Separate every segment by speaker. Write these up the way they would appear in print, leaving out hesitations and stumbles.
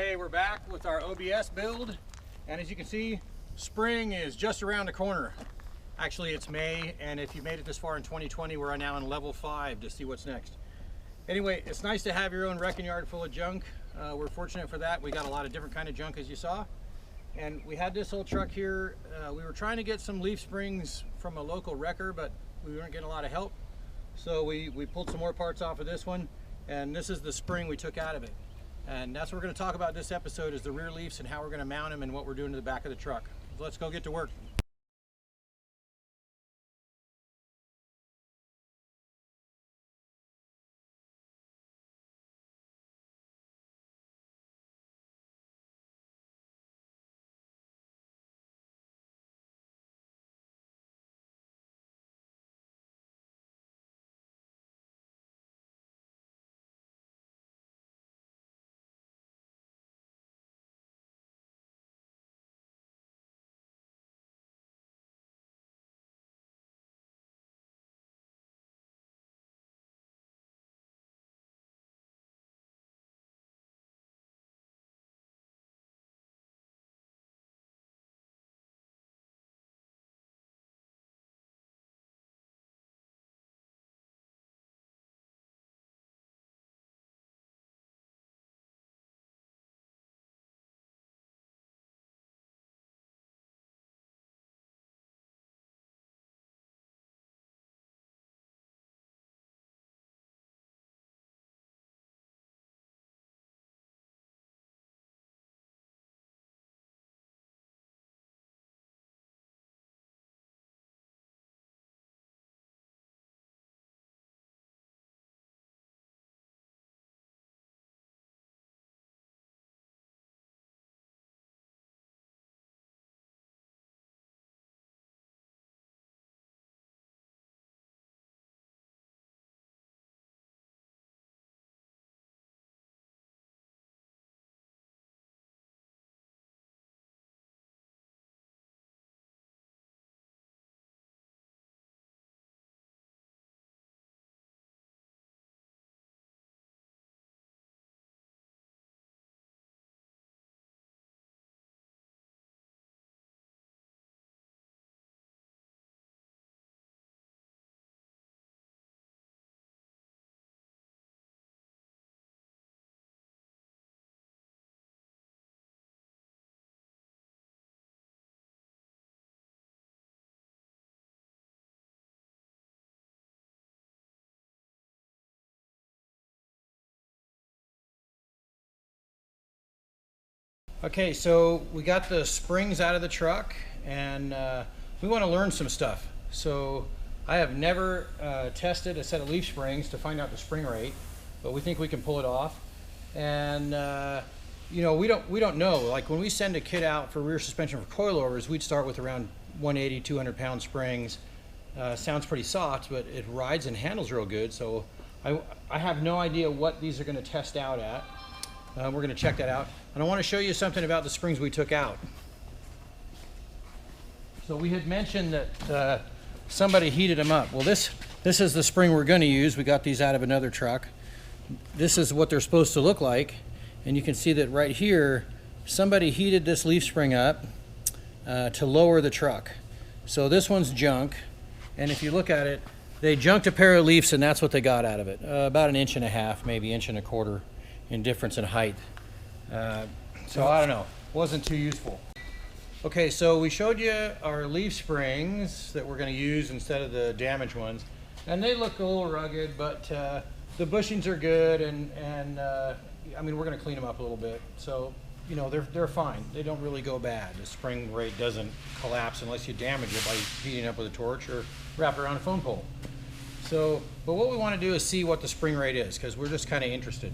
Speaker 1: Hey, we're back with our OBS build, and as you can see, spring is just around the corner. Actually, it's May, and if you made it this far in 2020, we're now on level 5 to see what's next. Anyway, it's nice to have your own wrecking yard full of junk. We're fortunate for that. We got a lot of different kind of junk, as you saw. And we had this old truck here. We were trying to get some leaf springs from a local wrecker, but we weren't getting a lot of help. So we pulled some more parts off of this one, and this is the spring we took out of it. And that's what we're going to talk about this episode, is the rear leafs and how we're going to mount them and what we're doing to the back of the truck. So let's go get to work. Okay, so we got the springs out of the truck, and we want to learn some stuff. So I have never tested a set of leaf springs to find out the spring rate, but we think we can pull it off. And you know, we don't know. Like when we send a kit out for rear suspension for coilovers, we'd start with around 180, 200 pound springs. Sounds pretty soft, but it rides and handles real good. So I have no idea what these are going to test out at. We're going to check that out. And I want to show you something about the springs we took out. So we had mentioned that somebody heated them up. Well, this is the spring we're going to use. We got these out of another truck. This is what they're supposed to look like. And you can see that right here, somebody heated this leaf spring up to lower the truck. So this one's junk. And if you look at it, they junked a pair of leaves, and that's what they got out of it. About 1.5 inches, maybe 1.25 inches in difference in height. So I don't know, wasn't too useful. Okay, so we showed you our leaf springs that we're going to use instead of the damaged ones, and they look a little rugged, but the bushings are good, and I mean, we're going to clean them up a little bit. So you know, they're fine. They don't really go bad. The spring rate doesn't collapse unless you damage it by heating it up with a torch or wrap it around a phone pole. So, but what we want to do is see what the spring rate is, because we're just kind of interested.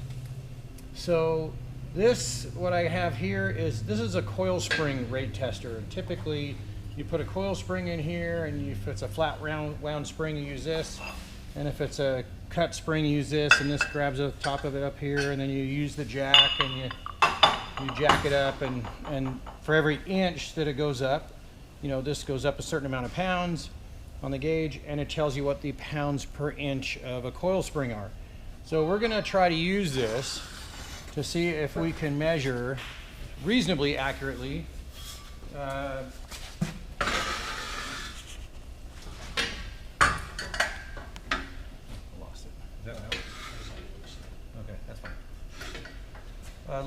Speaker 1: So this, what I have here this is a coil spring rate tester. And typically you put a coil spring in here, and if it's a flat wound spring, you use this. And if it's a cut spring, you use this, and this grabs the top of it up here, and then you use the jack, and you jack it up, and for every inch that it goes up, you know, this goes up a certain amount of pounds on the gauge, and it tells you what the pounds per inch of a coil spring are. So we're gonna try to use this to see if we can measure reasonably accurately okay, that's fine.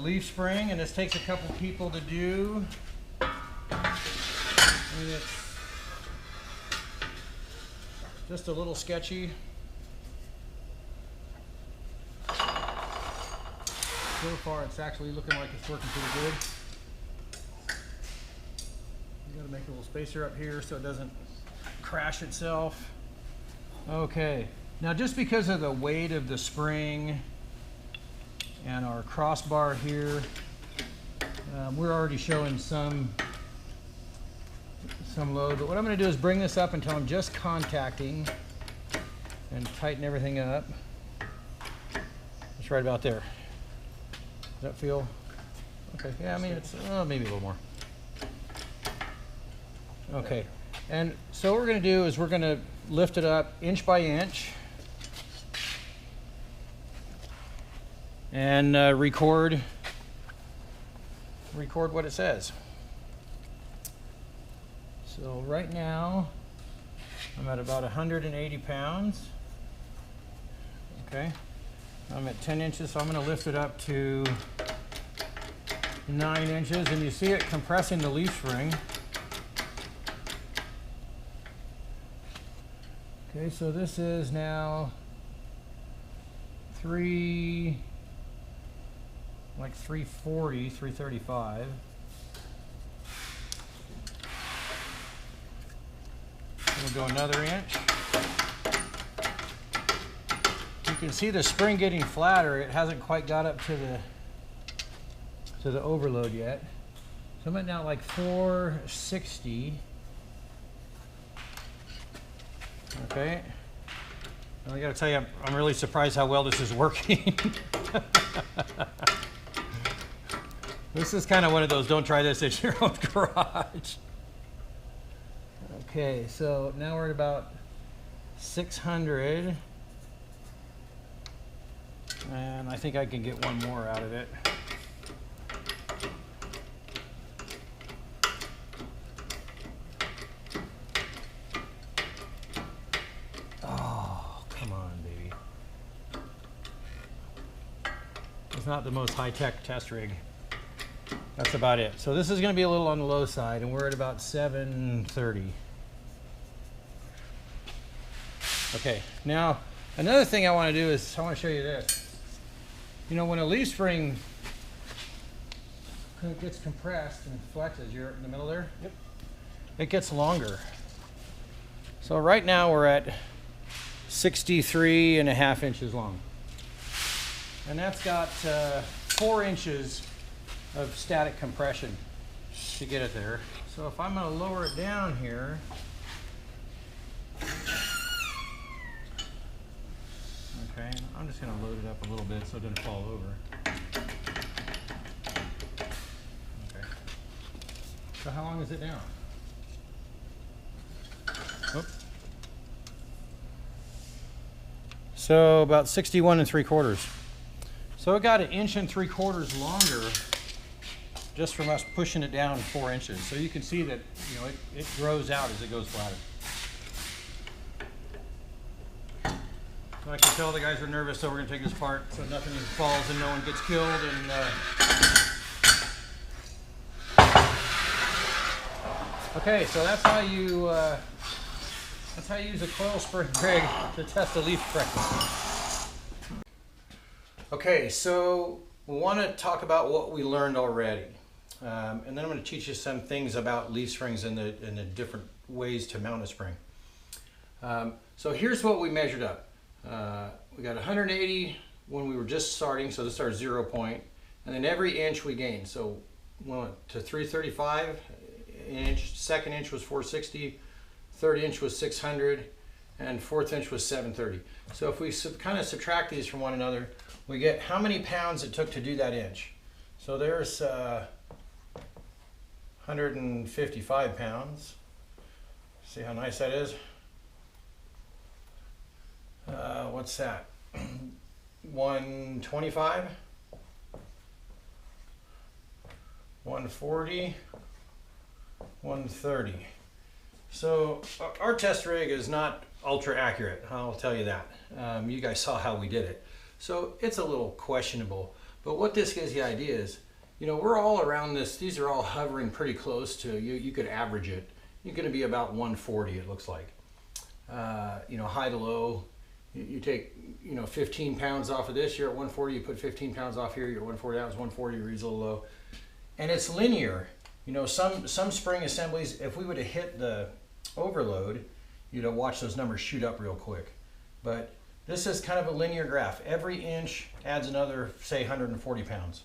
Speaker 1: Leaf spring, and this takes a couple people to do. I mean, it's just a little sketchy. So far, it's actually looking like it's working pretty good. You gotta make a little spacer up here so it doesn't crash itself. Okay, now just because of the weight of the spring and our crossbar here, we're already showing some load, but what I'm going to do is bring this up until I'm just contacting and tighten everything up. It's right about there. Does that feel okay? Yeah, I mean, it's maybe a little more. Okay, and so what we're going to do is we're going to lift it up inch by inch and record what it says. So right now, I'm at about 180 pounds. Okay, I'm at 10 inches, so I'm going to lift it up to 9 inches, and you see it compressing the leaf spring. Okay, so this is now 340, 335. We'll go another inch. You can see the spring getting flatter. It hasn't quite got up to the overload yet. So I'm at now like 460. Okay. And I gotta tell you, I'm really surprised how well this is working. This is kind of one of those, don't try this at your own garage. Okay, so now we're at about 600, and I think I can get one more out of it. Oh, come on, baby. It's not the most high-tech test rig. That's about it. So this is going to be a little on the low side, and we're at about 730. Okay, now another thing I want to do is I want to show you this. You know, when a leaf spring gets compressed and flexes, you're in the middle there? Yep. It gets longer. So right now we're at 63.5 inches long. And that's got 4 inches of static compression to get it there. So if I'm going to lower it down here, okay, I'm just going to load it up a little bit so it doesn't fall over. Okay. So how long is it now? Oh. So about 61 3/4. So it got 1 3/4 inches longer just from us pushing it down 4 inches. So you can see that, you know, it grows out as it goes flatter. I can tell the guys are nervous, so we're going to take this apart so nothing falls and no one gets killed. And okay, so that's how you use a coil spring rig to test a leaf spring. Okay, so we want to talk about what we learned already, and then I'm going to teach you some things about leaf springs and the different ways to mount a spring. So here's what we measured up. We got 180 when we were just starting, so this is our 0 point, and then every inch we gained. So we went to 335 inch, second inch was 460, third inch was 600, and fourth inch was 730. So if we kind of subtract these from one another, we get how many pounds it took to do that inch. So there's 155 pounds. See how nice that is? What's that? 125? 140, 130. So our test rig is not ultra accurate, I'll tell you that. You guys saw how we did it. So it's a little questionable, but what this gives you the idea is, you know, we're all around this, these are all hovering pretty close to, you could average it. You're gonna be about 140, it looks like. You know, high to low, you take, you know, 15 pounds off of this, you're at 140, you put 15 pounds off here, you're at 140, that was 140, reads a little low. And it's linear. You know, some spring assemblies, if we would have hit the overload, you'd have watched those numbers shoot up real quick. But this is kind of a linear graph. Every inch adds another, say, 140 pounds.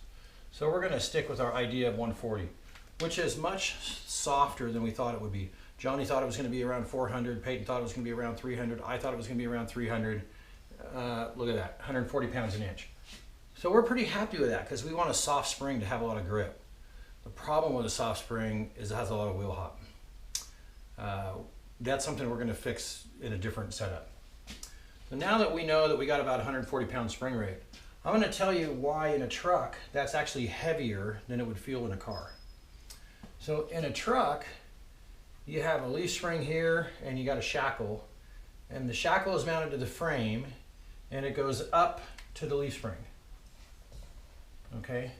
Speaker 1: So we're gonna stick with our idea of 140, which is much softer than we thought it would be. Johnny thought it was gonna be around 400, Peyton thought it was gonna be around 300, I thought it was gonna be around 300. Look at that, 140 pounds an inch. So we're pretty happy with that because we want a soft spring to have a lot of grip. The problem with a soft spring is it has a lot of wheel hop. That's something we're gonna fix in a different setup. So now that we know that we got about 140 pound spring rate, I'm gonna tell you why in a truck that's actually heavier than it would feel in a car. So in a truck, you have a leaf spring here and you got a shackle, and the shackle is mounted to the frame and it goes up to the leaf spring. Okay?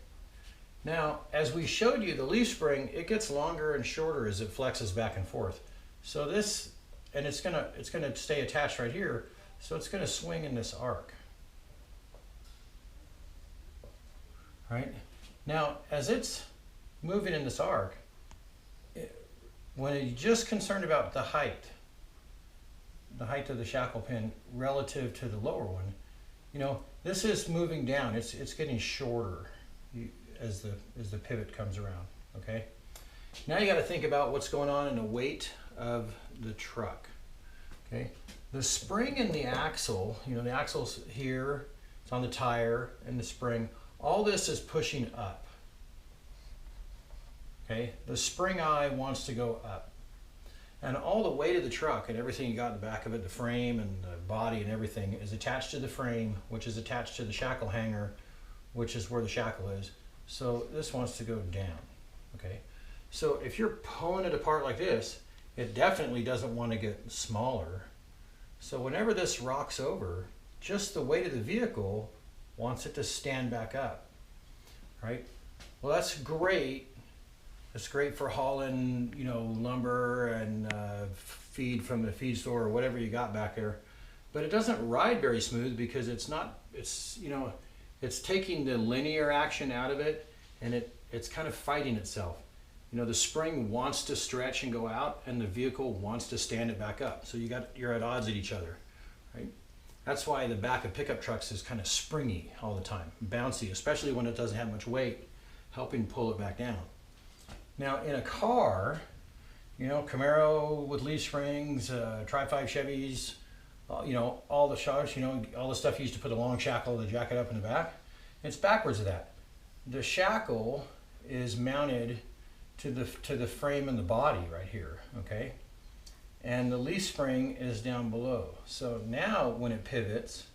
Speaker 1: Now, as we showed you, the leaf spring, it gets longer and shorter as it flexes back and forth. So this, and it's gonna stay attached right here, so it's gonna swing in this arc. Right? Now, as it's moving in this arc, when you're just concerned about the height of the shackle pin relative to the lower one, you know, this is moving down. It's getting shorter as the pivot comes around. Okay. Now you got to think about what's going on in the weight of the truck. Okay. The spring in the axle, you know, the axle's here, it's on the tire and the spring. All this is pushing up. Okay, the spring eye wants to go up. And all the weight of the truck and everything you got in the back of it, the frame and the body and everything, is attached to the frame, which is attached to the shackle hanger, which is where the shackle is. So this wants to go down. Okay, so if you're pulling it apart like this, it definitely doesn't want to get smaller. So whenever this rocks over, just the weight of the vehicle wants it to stand back up, right? Well, that's great. It's great for hauling, you know, lumber and feed from the feed store or whatever you got back there. But it doesn't ride very smooth because it's taking the linear action out of it, and it's kind of fighting itself. You know, the spring wants to stretch and go out, and the vehicle wants to stand it back up. So you're at odds at each other, right? That's why the back of pickup trucks is kind of springy all the time, bouncy, especially when it doesn't have much weight, helping pull it back down. Now in a car, you know, Camaro with leaf springs, Tri-5 Chevys, you know, all the shocks, you know, all the stuff you used to put a long shackle, the jacket up in the back, it's backwards of that. The shackle is mounted to the frame and the body right here, okay? And the leaf spring is down below. So now when it pivots,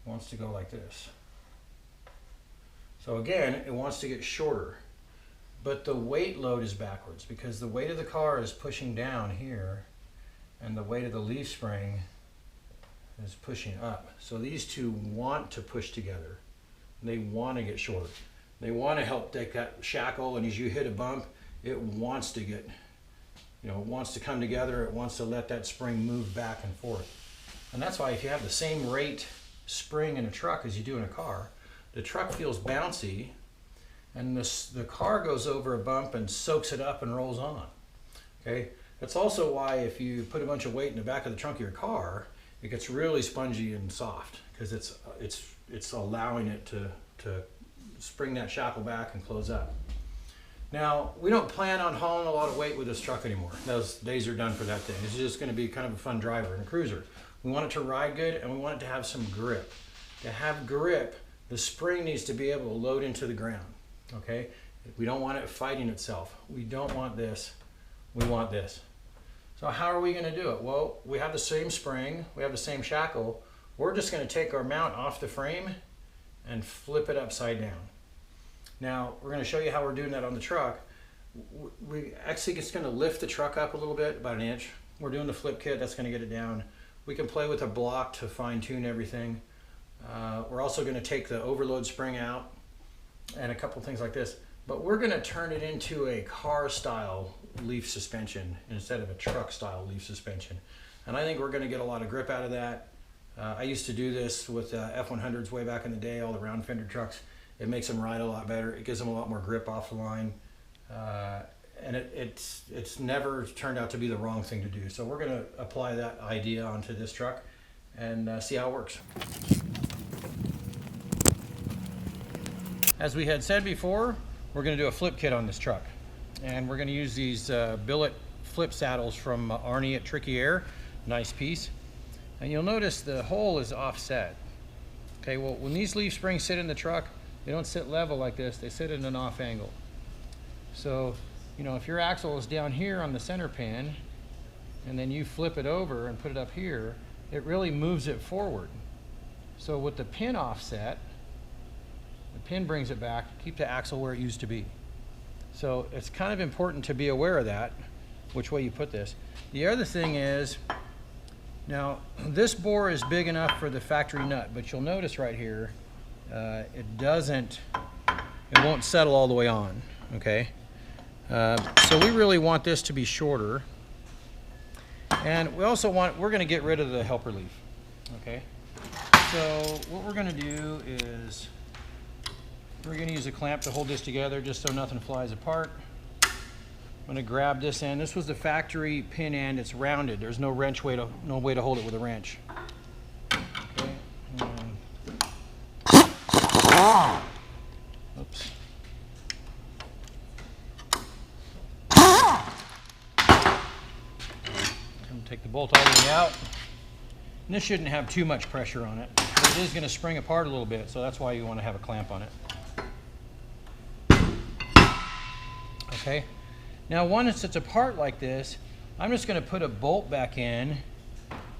Speaker 1: it wants to go like this. So again, it wants to get shorter, but the weight load is backwards because the weight of the car is pushing down here and the weight of the leaf spring is pushing up. So these two want to push together. They want to get short. They want to help take that shackle, and as you hit a bump, it wants to get, you know, it wants to come together. It wants to let that spring move back and forth. And that's why if you have the same rate spring in a truck as you do in a car, the truck feels bouncy, and the car goes over a bump and soaks it up and rolls on. Okay, that's also why if you put a bunch of weight in the back of the trunk of your car, it gets really spongy and soft because it's allowing it to spring that shackle back and close up. Now, we don't plan on hauling a lot of weight with this truck anymore. Those days are done for that thing. It's just going to be kind of a fun driver and a cruiser. We want it to ride good, and we want it to have some grip. To have grip, the spring needs to be able to load into the ground, okay? We don't want it fighting itself. We don't want this. We want this. So how are we going to do it? Well, we have the same spring. We have the same shackle. We're just going to take our mount off the frame and flip it upside down. Now we're going to show you how we're doing that on the truck. We actually it's going to lift the truck up a little bit, about an inch. We're doing the flip kit, that's going to get it down. We can play with a block to fine tune everything. We're also going to take the overload spring out and a couple things like this, but we're going to turn it into a car style leaf suspension instead of a truck style leaf suspension. And I think we're going to get a lot of grip out of that. I used to do this with F100s way back in the day, all the round fender trucks. It makes them ride a lot better. It gives them a lot more grip off the line. And it's never turned out to be the wrong thing to do. So we're going to apply that idea onto this truck and see how it works. As we had said before, we're going to do a flip kit on this truck. And we're going to use these billet flip saddles from Arnie at Tricky Air. Nice piece. And you'll notice the hole is offset. Okay, well, when these leaf springs sit in the truck, they don't sit level like this, they sit at an off angle. So, you know, if your axle is down here on the center pin, and then you flip it over and put it up here, it really moves it forward. So with the pin offset, the pin brings it back, keep the axle where it used to be. So it's kind of important to be aware of that, which way you put this. The other thing is, now this bore is big enough for the factory nut, but you'll notice right here, it won't settle all the way on, okay? So we really want this to be shorter. And we also we're gonna get rid of the helper leaf, okay? So what we're gonna do is, we're gonna use a clamp to hold this together just so nothing flies apart. I'm gonna grab this end. This was the factory pin end, it's rounded. There's no no way to hold it with a wrench. Okay. Oops. Take the bolt all the way out. And this shouldn't have too much pressure on it, but it is going to spring apart a little bit, so that's why you want to have a clamp on it. Okay, now once it's apart like this, I'm just going to put a bolt back in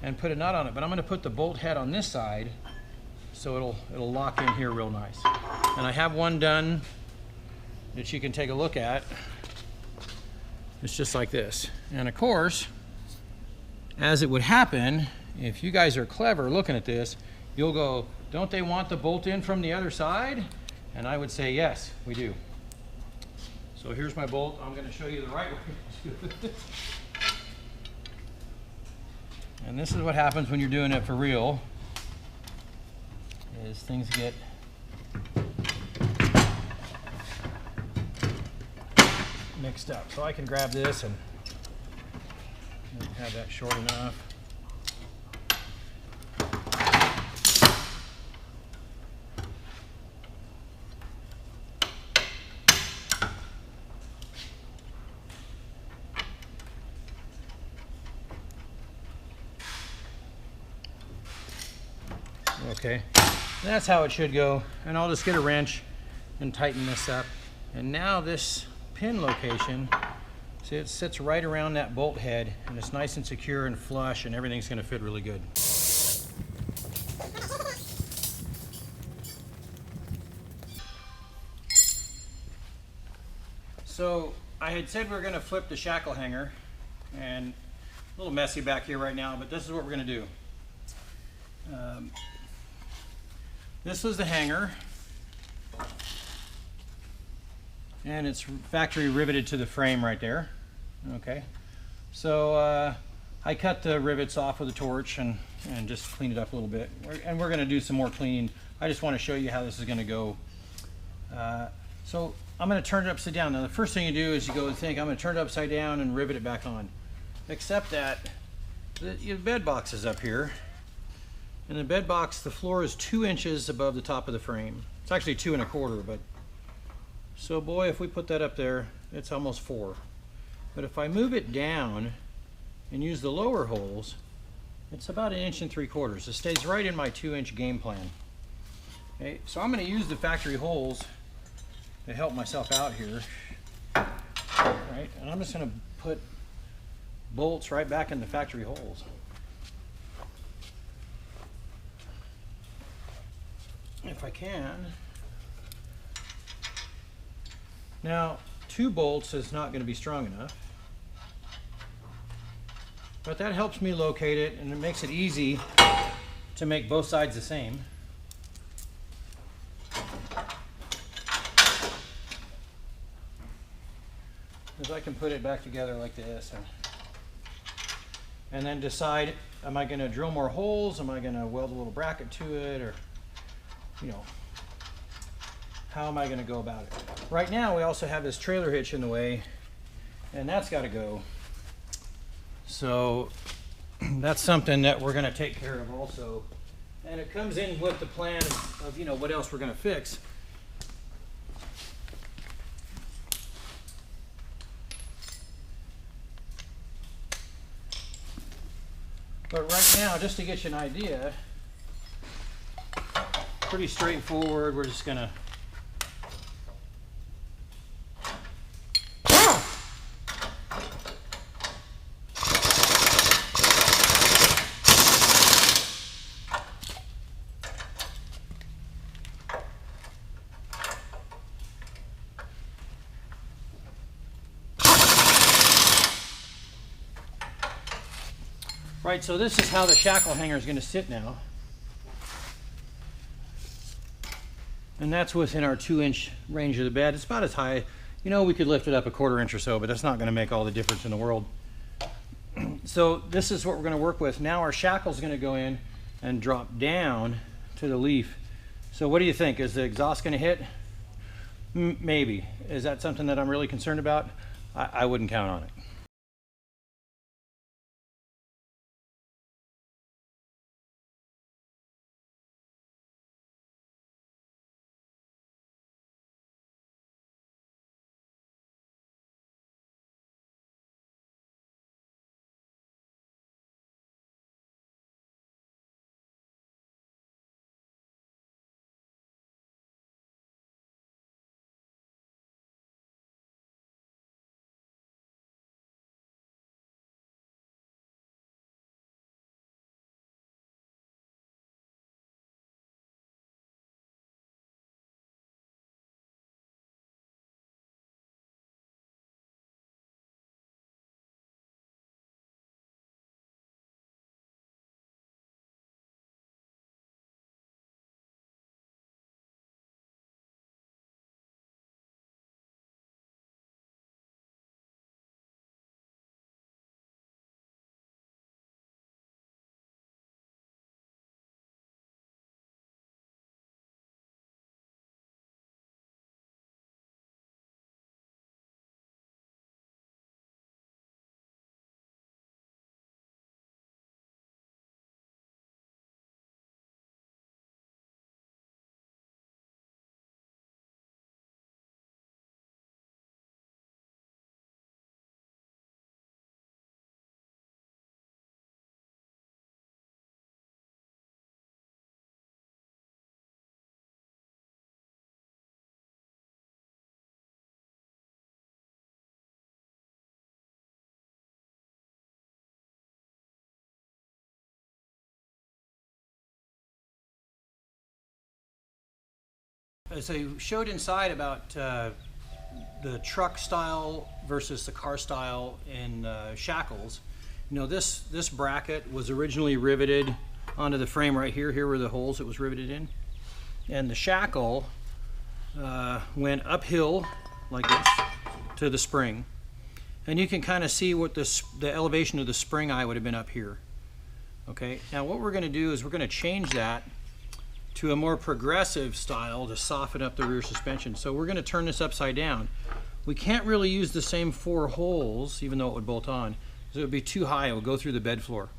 Speaker 1: and put a nut on it, but I'm going to put the bolt head on this side so it'll lock in here real nice. And I have one done that you can take a look at. It's just like this. And of course, as it would happen, if you guys are clever looking at this, you'll go, don't they want the bolt in from the other side? And I would say, yes, we do. So here's my bolt. I'm going to show you the right way to do it. And this is what happens when you're doing it for real, is things get mixed up. So I can grab this and have that short enough. Okay, that's how it should go. And I'll just get a wrench and tighten this up. And now this pin location, see, it sits right around that bolt head, and it's nice and secure and flush, and everything's going to fit really good. So I had said we were going to flip the shackle hanger, and a little messy back here right now, but this is what we're going to do. This was the hanger, and it's factory riveted to the frame right there. Okay, so I cut the rivets off with a torch and just cleaned it up a little bit. And we're going to do some more cleaning. I just want to show you how this is going to go. So I'm going to turn it upside down. Now the first thing you do is you go and think, I'm going to turn it upside down and rivet it back on. Except that the bed box is up here. In the bed box, the floor is 2 inches above the top of the frame. It's actually 2 1/4, but so boy, if we put that up there, it's almost 4. But if I move it down and use the lower holes, it's about 1 3/4 inches. It stays right in my 2-inch game plan. Okay, so I'm going to use the factory holes to help myself out here. Right, and I'm just going to put bolts right back in the factory holes. If I can. Now, 2 bolts is not going to be strong enough, but that helps me locate it, and it makes it easy to make both sides the same. Because I can put it back together like this, and then decide, am I going to drill more holes? Am I going to weld a little bracket to it? Or, you know, how am I going to go about it? Right now, we also have this trailer hitch in the way, and that's got to go. So that's something that we're going to take care of also. And it comes in with the plan of, you know, what else we're going to fix. But right now, just to get you an idea, pretty straightforward. We're just going to Right, so this is how the shackle hanger is going to sit now. And that's within our 2-inch range of the bed. It's about as high, you know, we could lift it up a 1/4 inch or so, but that's not going to make all the difference in the world. So this is what we're going to work with. Now our shackle is going to go in and drop down to the leaf. So what do you think? Is the exhaust going to hit? Maybe. Is that something that I'm really concerned about? I wouldn't count on it. As I showed inside about the truck style versus the car style in shackles, you know, this bracket was originally riveted onto the frame right here. Here were the holes it was riveted in. And the shackle went uphill like this to the spring. And you can kind of see what the elevation of the spring eye would have been up here. Okay, now what we're going to do is we're going to change that to a more progressive style to soften up the rear suspension. So we're going to turn this upside down. We can't really use the same 4 holes, even though it would bolt on, because it would be too high. It would go through the bed floor.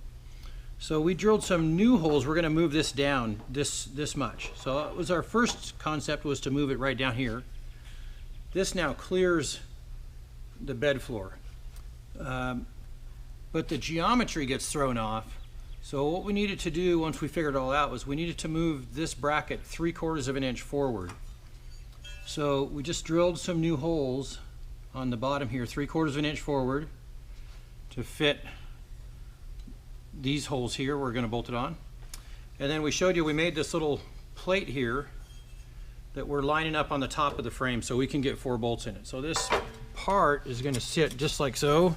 Speaker 1: So we drilled some new holes. We're going to move this down this much. So it was our first concept, was to move it right down here. This now clears the bed floor. But the geometry gets thrown off. So what we needed to do once we figured it all out was we needed to move this bracket 3/4 of an inch forward. So we just drilled some new holes on the bottom here, 3/4 of an inch forward to fit these holes here. We're going to bolt it on. And then we showed you we made this little plate here that we're lining up on the top of the frame so we can get 4 bolts in it. So this part is going to sit just like so.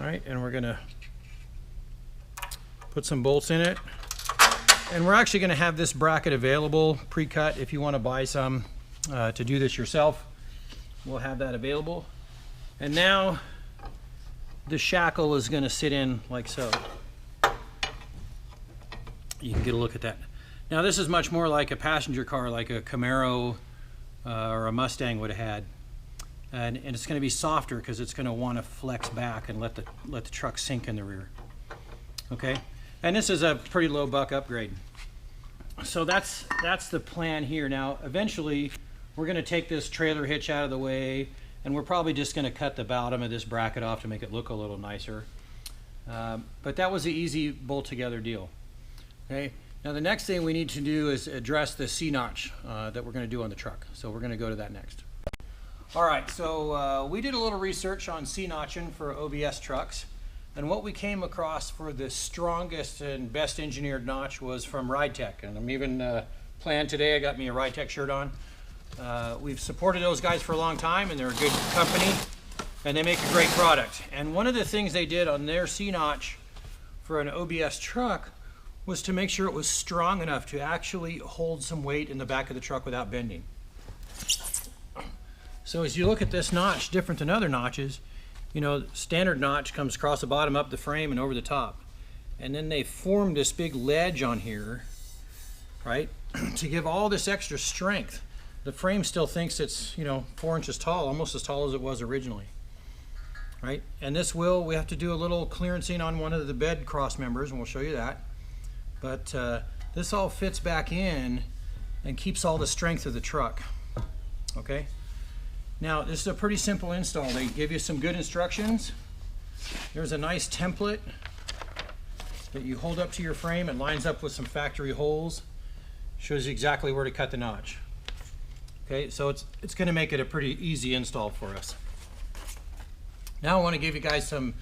Speaker 1: All right, and we're going to put some bolts in it. And we're actually going to have this bracket available pre-cut if you want to buy some to do this yourself. We'll have that available. And now the shackle is going to sit in like so. You can get a look at that. Now this is much more like a passenger car, like a Camaro or a Mustang would have had. And it's going to be softer because it's going to want to flex back and let the truck sink in the rear. Okay, and this is a pretty low buck upgrade. So that's the plan here. Now eventually we're going to take this trailer hitch out of the way, and we're probably just going to cut the bottom of this bracket off to make it look a little nicer. But that was the easy bolt together deal. Okay. Now the next thing we need to do is address the C-notch that we're going to do on the truck. So we're going to go to that next. All right, so we did a little research on C-notching for OBS trucks, and what we came across for the strongest and best engineered notch was from RideTech, and I'm even planned today. I got me a RideTech shirt on. We've supported those guys for a long time, and they're a good company, and they make a great product. And one of the things they did on their C-notch for an OBS truck was to make sure it was strong enough to actually hold some weight in the back of the truck without bending. So as you look at this notch, different than other notches, you know, standard notch comes across the bottom, up the frame, and over the top. And then they formed this big ledge on here, right, to give all this extra strength. The frame still thinks it's, you know, 4 inches tall, almost as tall as it was originally, right? And this we have to do a little clearancing on one of the bed cross members, and we'll show you that. But this all fits back in and keeps all the strength of the truck, okay? Now, this is a pretty simple install. They give you some good instructions. There's a nice template that you hold up to your frame. It lines up with some factory holes. Shows you exactly where to cut the notch. Okay, so it's going to make it a pretty easy install for us. Now I want to give you guys some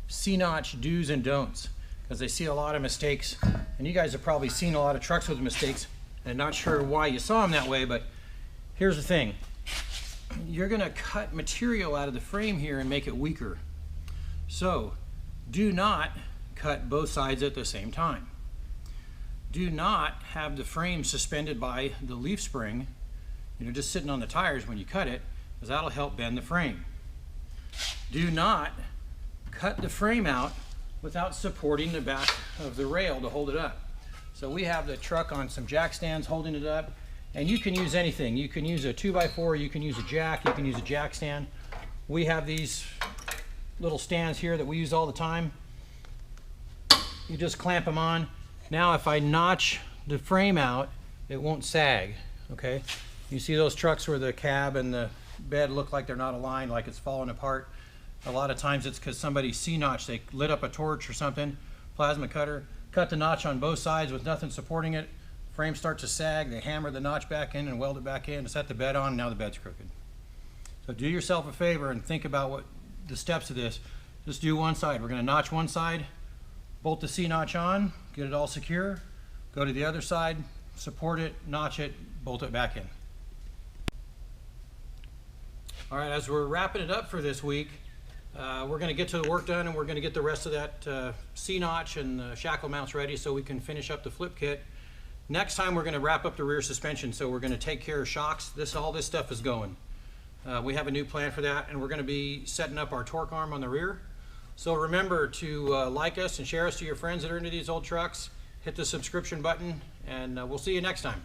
Speaker 1: C-notch do's and don'ts, because I see a lot of mistakes, and you guys have probably seen a lot of trucks with mistakes, and not sure why you saw them that way, but here's the thing. You're going to cut material out of the frame here and make it weaker. So do not cut both sides at the same time. Do not have the frame suspended by the leaf spring, you know, just sitting on the tires when you cut it, because that'll help bend the frame. Do not cut the frame out without supporting the back of the rail to hold it up. So we have the truck on some jack stands holding it up. And you can use anything. You can use a 2x4, you can use a jack, you can use a jack stand. We have these little stands here that we use all the time. You just clamp them on. Now if I notch the frame out, it won't sag, okay? You see those trucks where the cab and the bed look like they're not aligned, like it's falling apart. A lot of times it's because somebody C-notched, they lit up a torch or something, plasma cutter, cut the notch on both sides with nothing supporting it. Frame starts to sag, they hammer the notch back in and weld it back in to set the bed on, and now the bed's crooked. So do yourself a favor and think about what the steps of this. Just do one side. We're going to notch one side, bolt the C-notch on, get it all secure, go to the other side, support it, notch it, bolt it back in. All right, as we're wrapping it up for this week, we're going to get to the work done, and we're going to get the rest of that C-notch and the shackle mounts ready so we can finish up the flip kit. Next time we're going to wrap up the rear suspension, so we're going to take care of shocks. All this stuff is going. We have a new plan for that, and we're going to be setting up our torque arm on the rear. So remember to like us and share us to your friends that are into these old trucks. Hit the subscription button, and we'll see you next time.